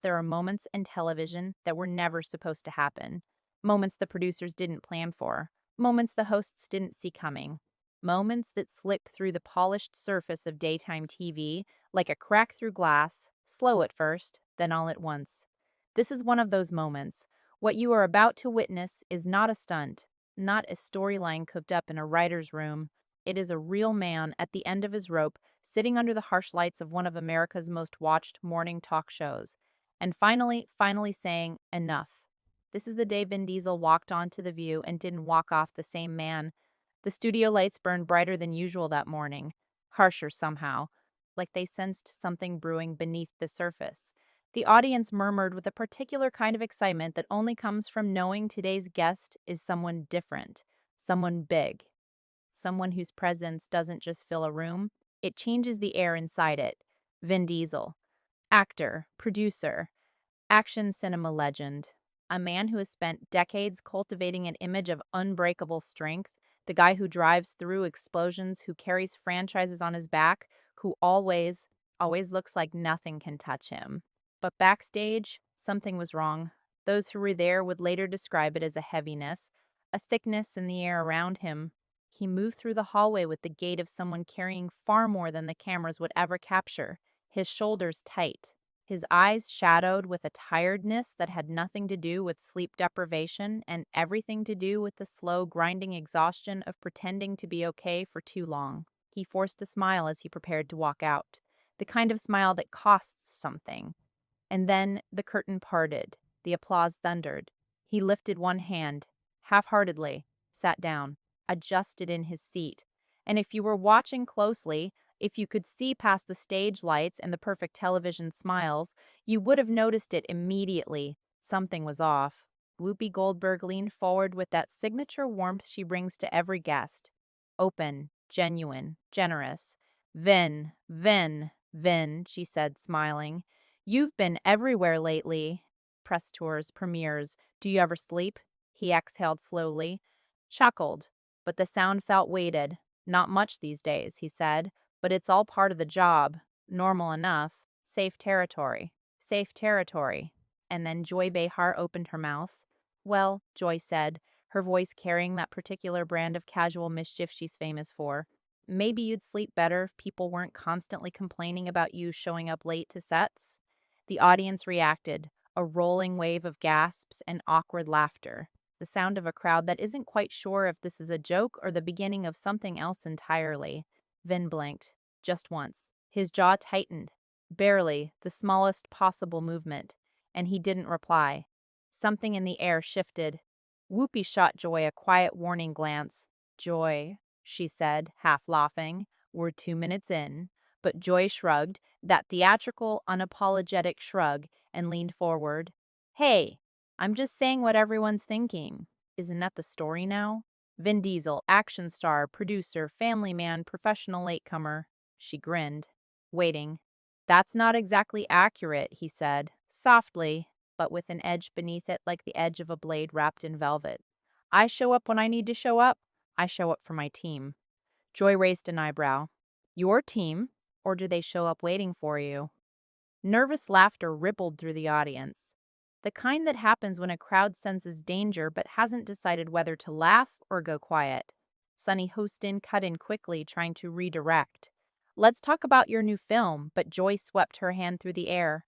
there are moments in television that were never supposed to happen. Moments the producers didn't plan for. Moments the hosts didn't see coming. Moments that slip through the polished surface of daytime TV like a crack through glass, slow at first, then all at once. This is one of those moments. What you are about to witness is not a stunt, not a storyline cooked up in a writer's room. It is a real man at the end of his rope, sitting under the harsh lights of one of America's most watched morning talk shows, and finally saying, enough. This is the day Vin Diesel walked onto The View and didn't walk off the same man. The studio lights burned brighter than usual that morning, harsher somehow, like they sensed something brewing beneath the surface. The audience murmured with a particular kind of excitement that only comes from knowing today's guest is someone different, someone big, someone whose presence doesn't just fill a room, it changes the air inside it. Vin Diesel, actor, producer, action cinema legend, a man who has spent decades cultivating an image of unbreakable strength, the guy who drives through explosions, who carries franchises on his back, who always looks like nothing can touch him. But backstage, something was wrong. Those who were there would later describe it as a heaviness, a thickness in the air around him. He moved through the hallway with the gait of someone carrying far more than the cameras would ever capture, his shoulders tight, his eyes shadowed with a tiredness that had nothing to do with sleep deprivation and everything to do with the slow, grinding exhaustion of pretending to be okay for too long. He forced a smile as he prepared to walk out, the kind of smile that costs something. And then the curtain parted, the applause thundered. He lifted one hand, half-heartedly, sat down, adjusted in his seat. And if you were watching closely, if you could see past the stage lights and the perfect television smiles, you would have noticed it immediately. Something was off. Whoopi Goldberg leaned forward with that signature warmth she brings to every guest. Open, genuine, generous. Vin, she said, smiling. You've been everywhere lately. Press tours, premieres. Do you ever sleep? He exhaled slowly, chuckled, but the sound felt weighted. Not much these days, he said, but it's all part of the job. Normal enough. Safe territory. Safe territory. And then Joy Behar opened her mouth. Well, Joy said, her voice carrying that particular brand of casual mischief she's famous for. Maybe you'd sleep better if people weren't constantly complaining about you showing up late to sets. The audience reacted, a rolling wave of gasps and awkward laughter, the sound of a crowd that isn't quite sure if this is a joke or the beginning of something else entirely. Vin blinked, just once. His jaw tightened, barely, the smallest possible movement, and he didn't reply. Something in the air shifted. Whoopi shot Joy a quiet warning glance. Joy, she said, half laughing, we're 2 minutes in. But Joy shrugged, that theatrical, unapologetic shrug, and leaned forward. Hey, I'm just saying what everyone's thinking. Isn't that the story now? Vin Diesel, action star, producer, family man, professional latecomer. She grinned, waiting. That's not exactly accurate, he said, softly, but with an edge beneath it like the edge of a blade wrapped in velvet. I show up when I need to show up. I show up for my team. Joy raised an eyebrow. Your team? Or do they show up waiting for you? Nervous laughter rippled through the audience. The kind that happens when a crowd senses danger but hasn't decided whether to laugh or go quiet. Sonny Hostin cut in quickly, trying to redirect. Let's talk about your new film, but Joy swept her hand through the air.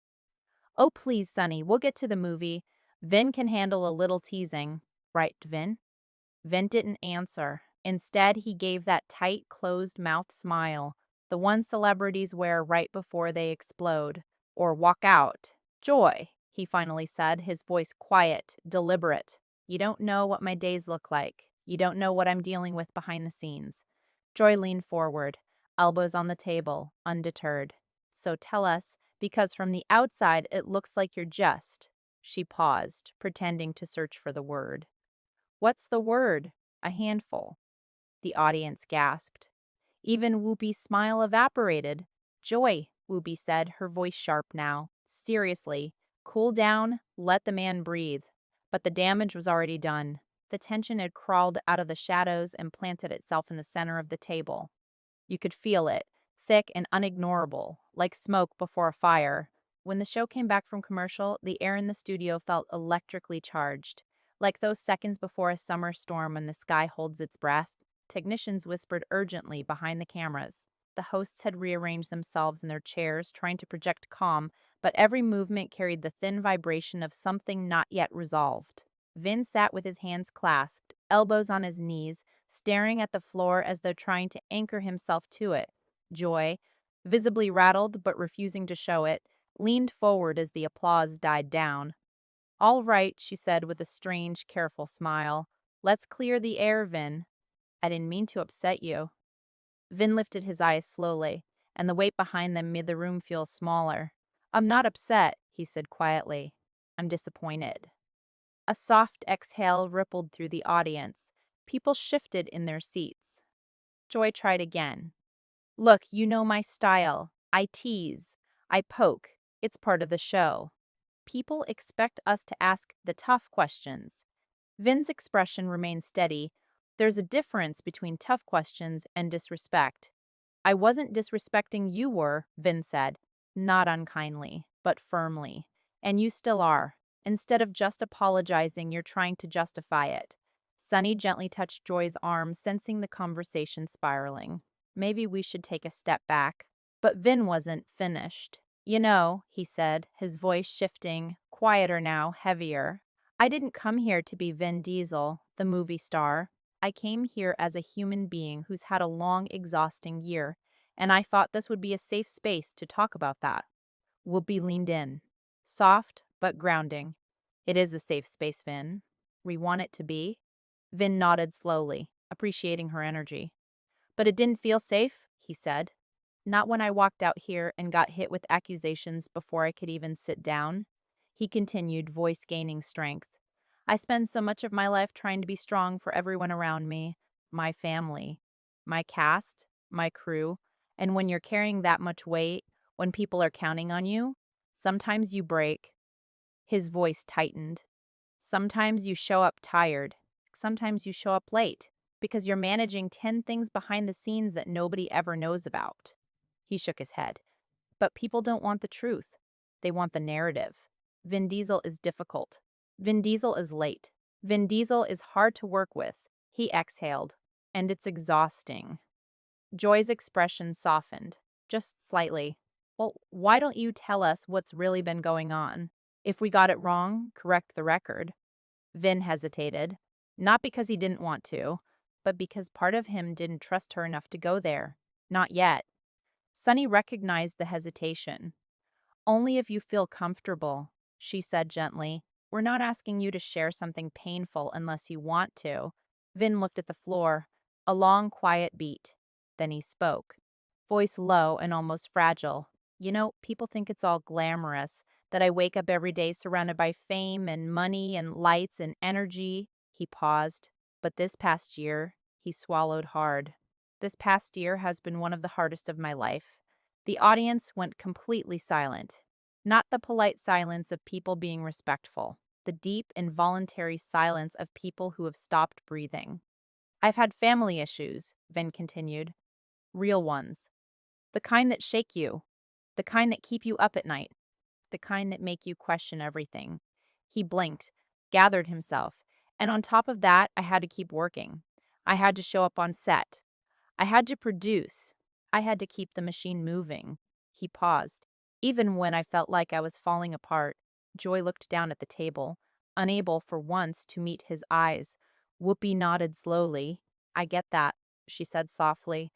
Oh, please, Sonny, we'll get to the movie. Vin can handle a little teasing. Right, Vin? Vin didn't answer. Instead, he gave that tight, closed-mouthed smile, the one celebrities wear right before they explode or walk out. Joy, he finally said, his voice quiet, deliberate. You don't know what my days look like. You don't know what I'm dealing with behind the scenes. Joy leaned forward, elbows on the table, undeterred. So tell us, because from the outside it looks like you're just. She paused, pretending to search for the word. What's the word? A handful. The audience gasped. Even Whoopi's smile evaporated. Joy, Whoopi said, her voice sharp now. Seriously, cool down, let the man breathe. But the damage was already done. The tension had crawled out of the shadows and planted itself in the center of the table. You could feel it, thick and unignorable, like smoke before a fire. When the show came back from commercial, the air in the studio felt electrically charged. Like those seconds before a summer storm when the sky holds its breath, technicians whispered urgently behind the cameras. The hosts had rearranged themselves in their chairs, trying to project calm, but every movement carried the thin vibration of something not yet resolved. Vin sat with his hands clasped, elbows on his knees, staring at the floor as though trying to anchor himself to it. Joy, visibly rattled but refusing to show it, leaned forward as the applause died down. "All right," she said with a strange, careful smile. "Let's clear the air, Vin. I didn't mean to upset you." Vin lifted his eyes slowly, and the weight behind them made the room feel smaller. "I'm not upset," he said quietly. "I'm disappointed." A soft exhale rippled through the audience. People shifted in their seats. Joy tried again. "Look, you know my style. I tease. I poke. It's part of the show. People expect us to ask the tough questions." Vin's expression remained steady. "There's a difference between tough questions and disrespect." "I wasn't disrespecting you were," Vin said, not unkindly, but firmly. "And you still are. Instead of just apologizing, you're trying to justify it." Sunny gently touched Joy's arm, sensing the conversation spiraling. "Maybe we should take a step back." But Vin wasn't finished. "You know," he said, his voice shifting, quieter now, heavier. "I didn't come here to be Vin Diesel, the movie star. I came here as a human being who's had a long, exhausting year, and I thought this would be a safe space to talk about that." Whoopi leaned in, soft but grounding. "It is a safe space, Vin. We want it to be." Vin nodded slowly, appreciating her energy. "But it didn't feel safe," he said. "Not when I walked out here and got hit with accusations before I could even sit down." He continued, voice gaining strength. "I spend so much of my life trying to be strong for everyone around me, my family, my cast, my crew, and when you're carrying that much weight, when people are counting on you, sometimes you break." His voice tightened. "Sometimes you show up tired. Sometimes you show up late because you're managing 10 things behind the scenes that nobody ever knows about." He shook his head. "But people don't want the truth. They want the narrative. Vin Diesel is difficult. Vin Diesel is late. Vin Diesel is hard to work with." He exhaled. "And it's exhausting." Joy's expression softened, just slightly. "Well, why don't you tell us what's really been going on? If we got it wrong, correct the record." Vin hesitated, not because he didn't want to, but because part of him didn't trust her enough to go there. Not yet. Sunny recognized the hesitation. "Only if you feel comfortable," she said gently. "We're not asking you to share something painful unless you want to." Vin looked at the floor, a long, quiet beat. Then he spoke, voice low and almost fragile. "You know, people think it's all glamorous, that I wake up every day surrounded by fame and money and lights and energy." He paused. "But this past year," he swallowed hard. "This past year has been one of the hardest of my life." The audience went completely silent. Not the polite silence of people being respectful, the deep, involuntary silence of people who have stopped breathing. "I've had family issues," Vin continued. "Real ones. The kind that shake you. The kind that keep you up at night. The kind that make you question everything." He blinked, gathered himself, and on top of that, I had to keep working. I had to show up on set. I had to produce. I had to keep the machine moving. He paused. Even when I felt like I was falling apart, Joy looked down at the table, unable for once to meet his eyes. Whoopi nodded slowly. "I get that," she said softly.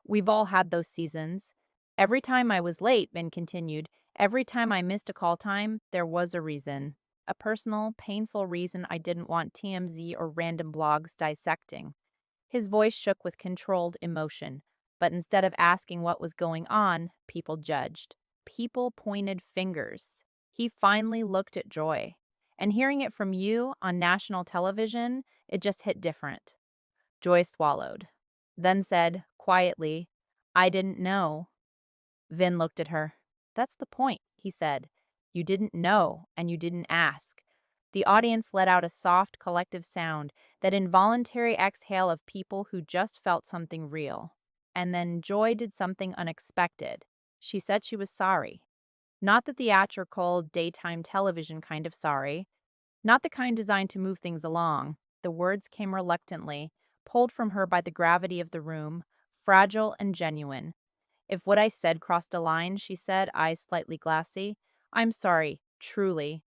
"We've all had those seasons." "Every time I was late," Ben continued, "every time I missed a call time, there was a reason. A personal, painful reason I didn't want TMZ or random blogs dissecting." His voice shook with controlled emotion, but instead of asking what was going on, people judged. People pointed fingers. He finally looked at Joy. "And hearing it from you on national television, it just hit different." Joy swallowed, then said, quietly, "I didn't know." Vin looked at her. "That's the point," he said. "You didn't know, and you didn't ask." The audience let out a soft, collective sound, that involuntary exhale of people who just felt something real. And then Joy did something unexpected. She said she was sorry. Not the theatrical, daytime television kind of sorry. Not the kind designed to move things along. The words came reluctantly, pulled from her by the gravity of the room, fragile and genuine. If what I said crossed a line, she said, eyes slightly glassy, I'm sorry, truly.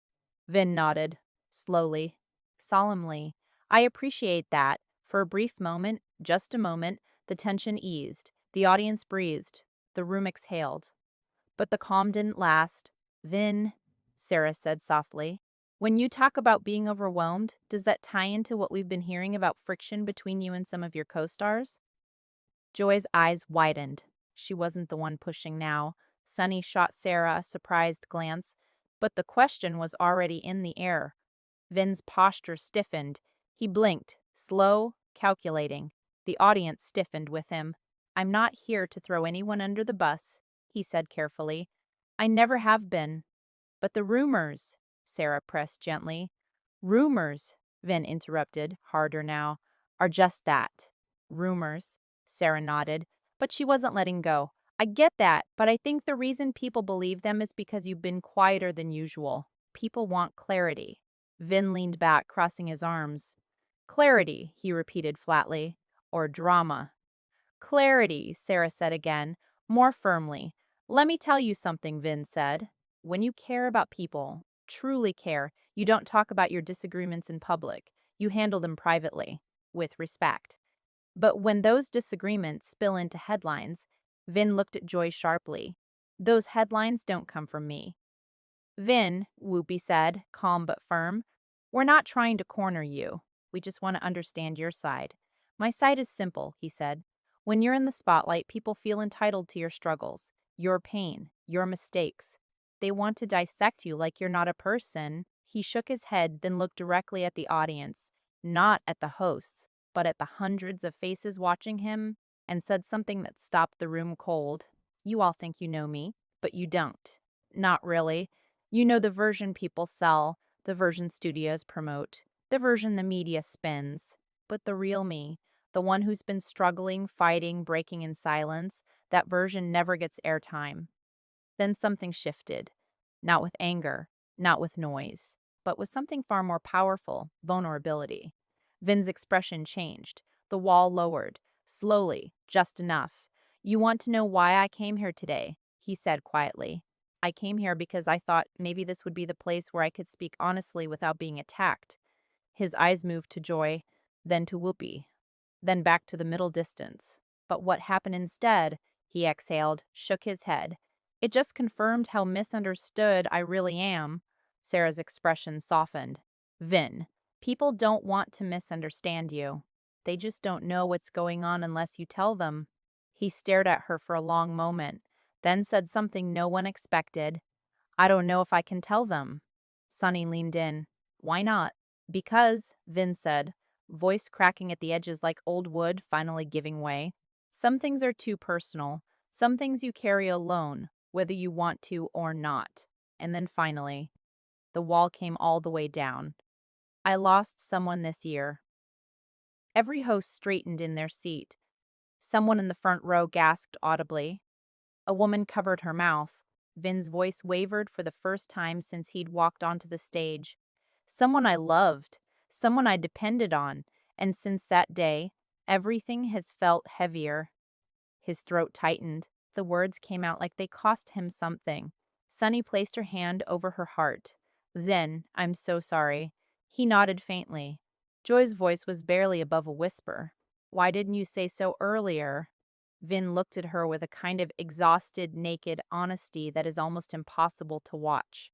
Vin nodded, slowly, solemnly. I appreciate that. For a brief moment, just a moment, the tension eased. The audience breathed. The room exhaled. But the calm didn't last. Vin, Sarah said softly, when you talk about being overwhelmed, does that tie into what we've been hearing about friction between you and some of your co-stars? Joy's eyes widened. She wasn't the one pushing now. Sunny shot Sarah a surprised glance, but the question was already in the air. Vin's posture stiffened. He blinked, slow, calculating. The audience stiffened with him. I'm not here to throw anyone under the bus, he said carefully. I never have been. But the rumors, Sarah pressed gently. Rumors, Vin interrupted, harder now, are just that. Rumors, Sarah nodded, but she wasn't letting go. I get that, but I think the reason people believe them is because you've been quieter than usual. People want clarity. Vin leaned back, crossing his arms. Clarity, he repeated flatly. Or drama. Clarity, Sarah said again, more firmly. Let me tell you something, Vin said. When you care about people, truly care, you don't talk about your disagreements in public. You handle them privately, with respect. But when those disagreements spill into headlines, Vin looked at Joy sharply. Those headlines don't come from me. Vin, Whoopi said, calm but firm, we're not trying to corner you. We just want to understand your side. My side is simple, he said. When you're in the spotlight, people feel entitled to your struggles, your pain, your mistakes. They want to dissect you like you're not a person. He shook his head, then looked directly at the audience, not at the hosts, but at the hundreds of faces watching him, and said something that stopped the room cold. You all think you know me, but you don't. Not really. You know the version people sell, the version studios promote, the version the media spins. But the real me, the one who's been struggling, fighting, breaking in silence, that version never gets airtime. Then something shifted. Not with anger, not with noise, but with something far more powerful, vulnerability. Vin's expression changed. The wall lowered, slowly, just enough. You want to know why I came here today, he said quietly. I came here because I thought maybe this would be the place where I could speak honestly without being attacked. His eyes moved to Joy, then to Whoopi, then back to the middle distance. But what happened instead, he exhaled, shook his head. It just confirmed how misunderstood I really am. Sarah's expression softened. Vin, people don't want to misunderstand you. They just don't know what's going on unless you tell them. He stared at her for a long moment, then said something no one expected. I don't know if I can tell them. Sunny leaned in. Why not? Because, Vin said, voice cracking at the edges like old wood finally giving way. Some things are too personal. Some things you carry alone, whether you want to or not. And then finally, the wall came all the way down. I lost someone this year. Every host straightened in their seat. Someone in the front row gasped audibly. A woman covered her mouth. Vin's voice wavered for the first time since he'd walked onto the stage. Someone I loved, someone I depended on, and since that day, everything has felt heavier. His throat tightened. The words came out like they cost him something. Sunny placed her hand over her heart. Then, I'm so sorry. He nodded faintly. Joy's voice was barely above a whisper. Why didn't you say so earlier? Vin looked at her with a kind of exhausted, naked honesty that is almost impossible to watch.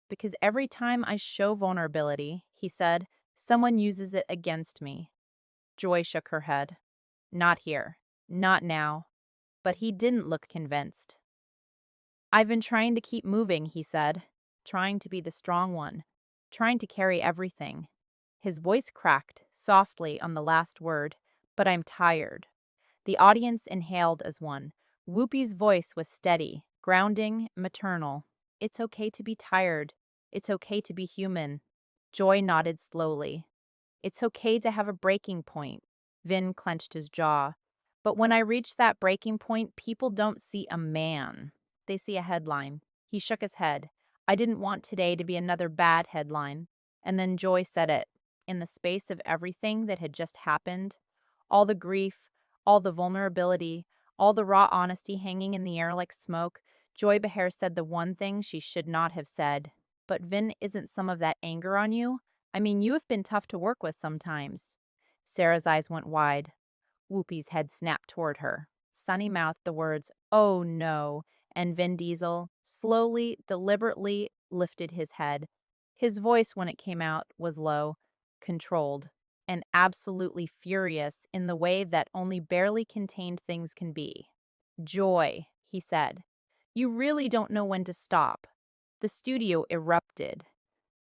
Because every time I show vulnerability, he said, someone uses it against me. Joy shook her head. Not here. Not now. But he didn't look convinced. I've been trying to keep moving, he said. Trying to be the strong one. Trying to carry everything. His voice cracked, softly on the last word. But I'm tired. The audience inhaled as one. Whoopi's voice was steady, grounding, maternal. It's okay to be tired. It's okay to be human. Joy nodded slowly. It's okay to have a breaking point. Vin clenched his jaw. But when I reach that breaking point, people don't see a man. They see a headline. He shook his head. I didn't want today to be another bad headline. And then Joy said it. In the space of everything that had just happened, all the grief, all the vulnerability, all the raw honesty hanging in the air like smoke, Joy Behar said the one thing she should not have said. But Vin, isn't some of that anger on you? I mean, you have been tough to work with sometimes. Sarah's eyes went wide. Whoopi's head snapped toward her. Sunny mouthed the words, "Oh no," and Vin Diesel slowly, deliberately lifted his head. His voice, when it came out, was low, controlled, and absolutely furious in the way that only barely contained things can be. "Joy," he said, "you really don't know when to stop." The studio erupted.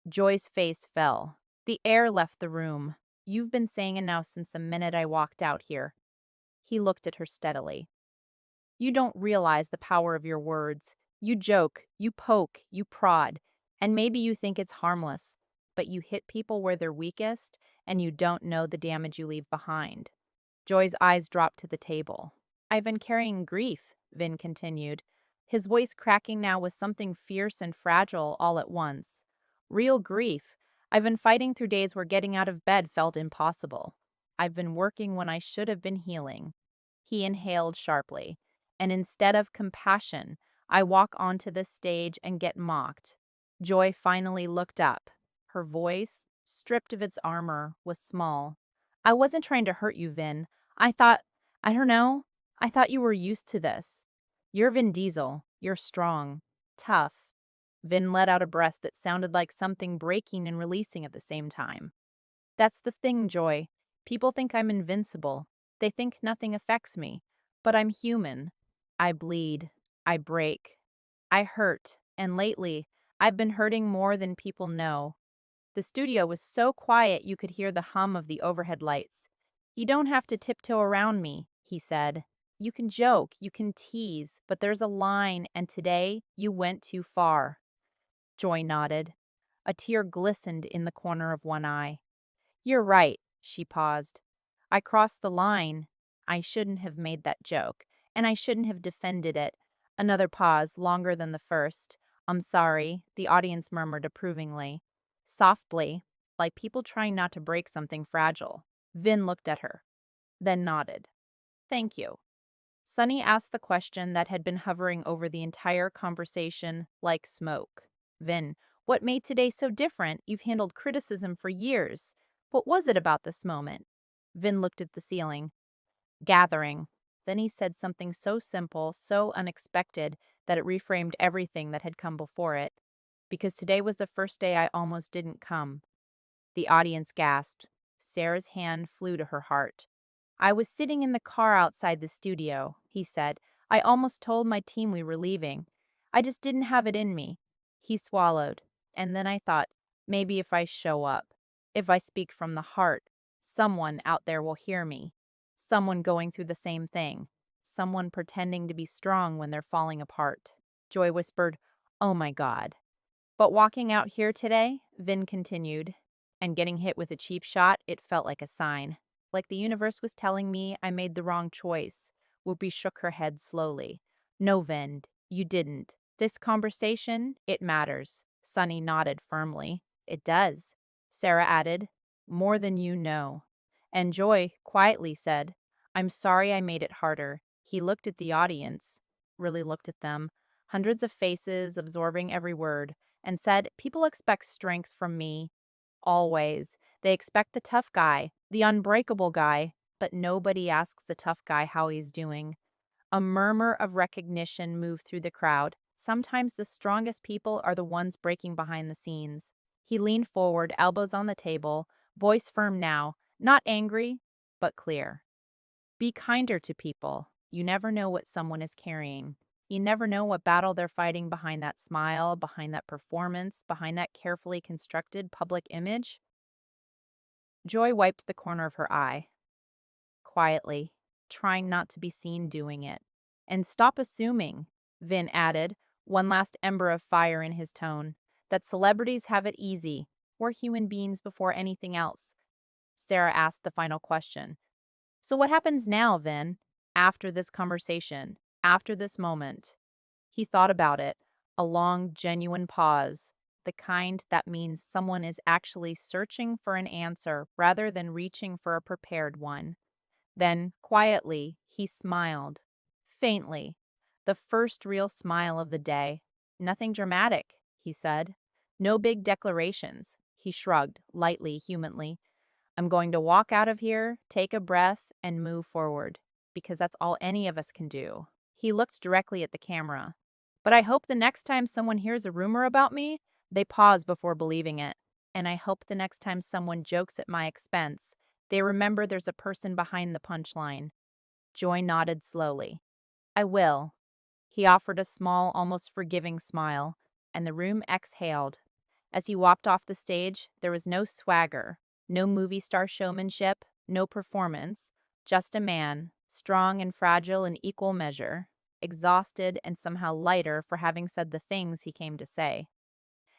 Joy's face fell. The air left the room. "You've been saying it now since the minute I walked out here." He looked at her steadily. "You don't realize the power of your words. You joke, you poke, you prod, and maybe you think it's harmless, but you hit people where they're weakest, and you don't know the damage you leave behind." Joy's eyes dropped to the table. "I've been carrying grief," Vin continued, his voice cracking now with something fierce and fragile all at once. "Real grief. I've been fighting through days where getting out of bed felt impossible. I've been working when I should have been healing." He inhaled sharply. "And instead of compassion, I walk onto this stage and get mocked." Joy finally looked up. Her voice, stripped of its armor, was small. "I wasn't trying to hurt you, Vin. I thought, I don't know, I thought you were used to this. You're Vin Diesel. You're strong, tough." Vin let out a breath that sounded like something breaking and releasing at the same time. "That's the thing, Joy. People think I'm invincible. They think nothing affects me. But I'm human. I bleed. I break. I hurt. And lately, I've been hurting more than people know." The studio was so quiet you could hear the hum of the overhead lights. "You don't have to tiptoe around me," he said. "You can joke, you can tease, but there's a line, and today you went too far." Joy nodded. A tear glistened in the corner of one eye. "You're right," she paused. "I crossed the line. I shouldn't have made that joke, and I shouldn't have defended it." Another pause, longer than the first. "I'm sorry," the audience murmured approvingly. Softly, like people trying not to break something fragile. Vin looked at her, then nodded. "Thank you." Sunny asked the question that had been hovering over the entire conversation like smoke. "Vin, what made today so different? You've handled criticism for years. What was it about this moment?" Vin looked at the ceiling. "Gathering." Then he said something so simple, so unexpected, that it reframed everything that had come before it. "Because today was the first day I almost didn't come." The audience gasped. Sarah's hand flew to her heart. "I was sitting in the car outside the studio," he said. "I almost told my team we were leaving. I just didn't have it in me." He swallowed. "And then I thought, maybe if I show up, if I speak from the heart, someone out there will hear me. Someone going through the same thing. Someone pretending to be strong when they're falling apart." Joy whispered, "Oh my God." "But walking out here today," Vin continued, "and getting hit with a cheap shot, it felt like a sign. Like the universe was telling me I made the wrong choice." Whoopi shook her head slowly. "No, Vin, you didn't. This conversation, it matters." Sunny nodded firmly. "It does." Sarah added, "More than you know." And Joy quietly said, "I'm sorry I made it harder." He looked at the audience, really looked at them, hundreds of faces absorbing every word, and said, "People expect strength from me. Always. They expect the tough guy, the unbreakable guy, but nobody asks the tough guy how he's doing." A murmur of recognition moved through the crowd. Sometimes the strongest people are the ones breaking behind the scenes. He leaned forward, elbows on the table, voice firm now, not angry, but clear. "Be kinder to people. You never know what someone is carrying. You never know what battle they're fighting behind that smile, behind that performance, behind that carefully constructed public image." Joy wiped the corner of her eye, quietly, trying not to be seen doing it. "And stop assuming," Vin added, one last ember of fire in his tone, "that celebrities have it easy. We're human beings before anything else." Sarah asked the final question. "So what happens now, Vin? After this conversation? After this moment?" He thought about it. A long, genuine pause, the kind that means someone is actually searching for an answer rather than reaching for a prepared one. Then, quietly, he smiled. Faintly. The first real smile of the day. Nothing dramatic, he said. No big declarations. He shrugged, lightly, humanly. I'm going to walk out of here, take a breath, and move forward, because that's all any of us can do. He looked directly at the camera. But I hope the next time someone hears a rumor about me, they pause before believing it. And I hope the next time someone jokes at my expense, they remember there's a person behind the punchline. Joy nodded slowly. I will. He offered a small, almost forgiving smile, and the room exhaled. As he walked off the stage, there was no swagger, no movie star showmanship, no performance, just a man, strong and fragile in equal measure, exhausted and somehow lighter for having said the things he came to say.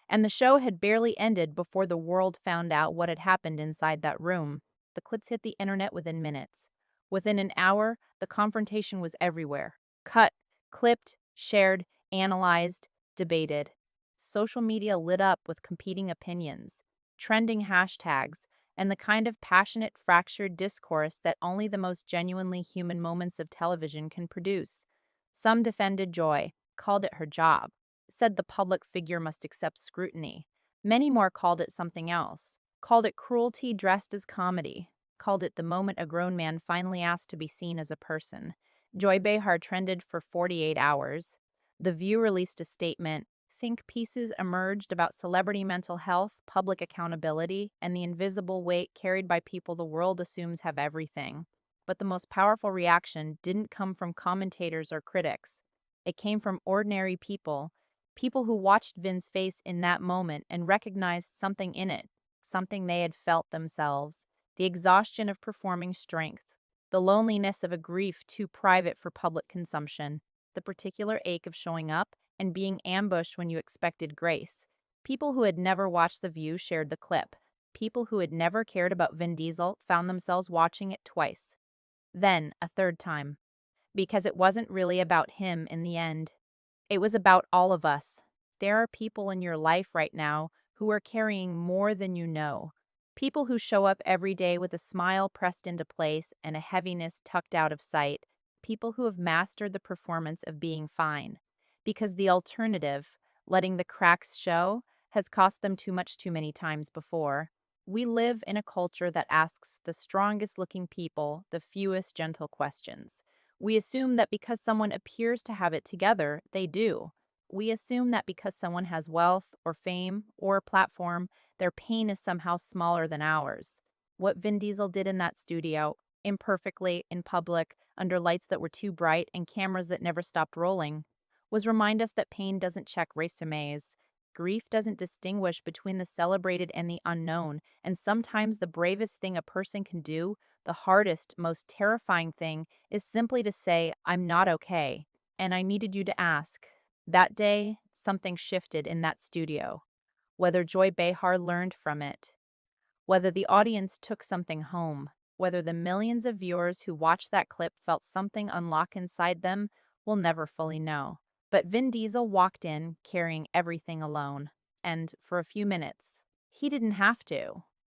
And the show had barely ended before the world found out what had happened inside that room. The clips hit the internet within minutes. Within an hour, the confrontation was everywhere. Cut, clipped, shared, analyzed, debated. Social media lit up with competing opinions, trending hashtags, and the kind of passionate, fractured discourse that only the most genuinely human moments of television can produce. Some defended Joy, called it her job, said the public figure must accept scrutiny. Many more called it something else, called it cruelty dressed as comedy, called it the moment a grown man finally asked to be seen as a person. Joy Behar trended for 48 hours. The View released a statement. Think pieces emerged about celebrity mental health, public accountability, and the invisible weight carried by people the world assumes have everything. But the most powerful reaction didn't come from commentators or critics. It came from ordinary people, people who watched Vin's face in that moment and recognized something in it, something they had felt themselves, the exhaustion of performing strength, the loneliness of a grief too private for public consumption, the particular ache of showing up and being ambushed when you expected grace. People who had never watched The View shared the clip. People who had never cared about Vin Diesel found themselves watching it twice. Then, a third time. Because it wasn't really about him in the end. It was about all of us. There are people in your life right now who are carrying more than you know. People who show up every day with a smile pressed into place and a heaviness tucked out of sight. People who have mastered the performance of being fine. Because the alternative, letting the cracks show, has cost them too much too many times before. We live in a culture that asks the strongest looking people the fewest gentle questions. We assume that because someone appears to have it together, they do. We assume that because someone has wealth or fame or a platform, their pain is somehow smaller than ours. What Vin Diesel did in that studio, imperfectly, in public, under lights that were too bright and cameras that never stopped rolling, was remind us that pain doesn't check resumes. Grief doesn't distinguish between the celebrated and the unknown, and sometimes the bravest thing a person can do, the hardest, most terrifying thing, is simply to say, I'm not okay, and I needed you to ask. That day, something shifted in that studio. Whether Joy Behar learned from it, whether the audience took something home, whether the millions of viewers who watched that clip felt something unlock inside them, we'll never fully know. But Vin Diesel walked in carrying everything alone. And for a few minutes, he didn't have to.